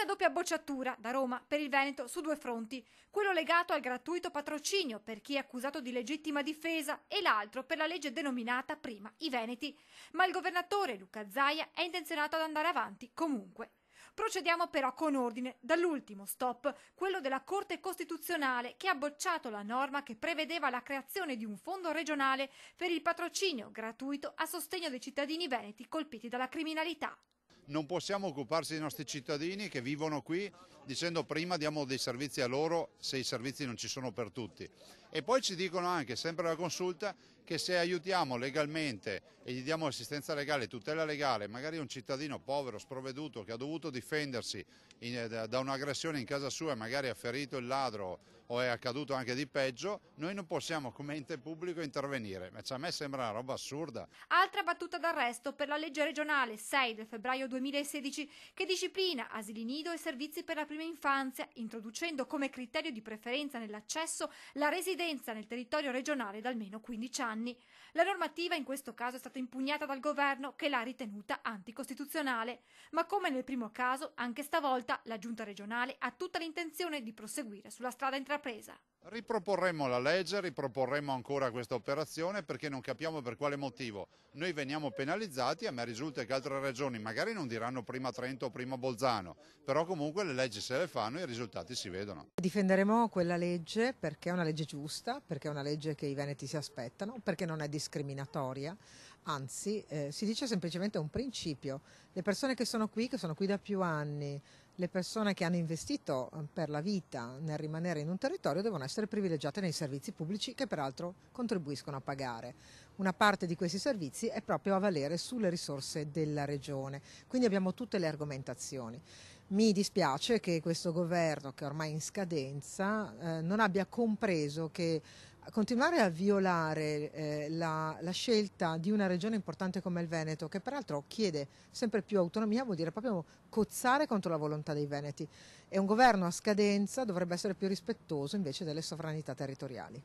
Una doppia bocciatura da Roma per il Veneto su due fronti, quello legato al gratuito patrocinio per chi è accusato di legittima difesa e l'altro per la legge denominata prima i Veneti. Ma il governatore Luca Zaia è intenzionato ad andare avanti comunque. Procediamo però con ordine, dall'ultimo stop, quello della Corte Costituzionale che ha bocciato la norma che prevedeva la creazione di un fondo regionale per il patrocinio gratuito a sostegno dei cittadini veneti colpiti dalla criminalità. Non possiamo occuparsi dei nostri cittadini che vivono qui dicendo prima diamo dei servizi a loro se i servizi non ci sono per tutti. E poi ci dicono anche, sempre alla consulta, che se aiutiamo legalmente e gli diamo assistenza legale, tutela legale, magari un cittadino povero, sprovveduto, che ha dovuto difendersi da un'aggressione in casa sua e magari ha ferito il ladro o è accaduto anche di peggio, noi non possiamo come ente pubblico intervenire. A me sembra una roba assurda. Altra battuta d'arresto per la legge regionale 6 del febbraio 2016 che disciplina asili nido e servizi per la prima infanzia, introducendo come criterio di preferenza nell'accesso la residenza nel territorio regionale da almeno 15 anni. La normativa in questo caso è stata impugnata dal governo che l'ha ritenuta anticostituzionale, ma come nel primo caso, anche stavolta la giunta regionale ha tutta l'intenzione di proseguire sulla strada intrapresa. Riproporremo la legge, riproporremo ancora questa operazione perché non capiamo per quale motivo noi veniamo penalizzati. A me risulta che altre regioni magari non diranno prima Trento o prima Bolzano, però comunque le leggi se le fanno e i risultati si vedono. Difenderemo quella legge perché è una legge giusta, perché è una legge che i veneti si aspettano, perché non è discriminatoria, anzi si dice semplicemente un principio. Le persone che sono qui da più anni, le persone che hanno investito per la vita nel rimanere in un territorio devono essere privilegiate nei servizi pubblici che peraltro contribuiscono a pagare. Una parte di questi servizi è proprio a valere sulle risorse della regione, quindi abbiamo tutte le argomentazioni. Mi dispiace che questo governo, che ormai è in scadenza, non abbia compreso che continuare a violare la scelta di una regione importante come il Veneto, che peraltro chiede sempre più autonomia, vuol dire proprio cozzare contro la volontà dei veneti. E un governo a scadenza dovrebbe essere più rispettoso invece delle sovranità territoriali.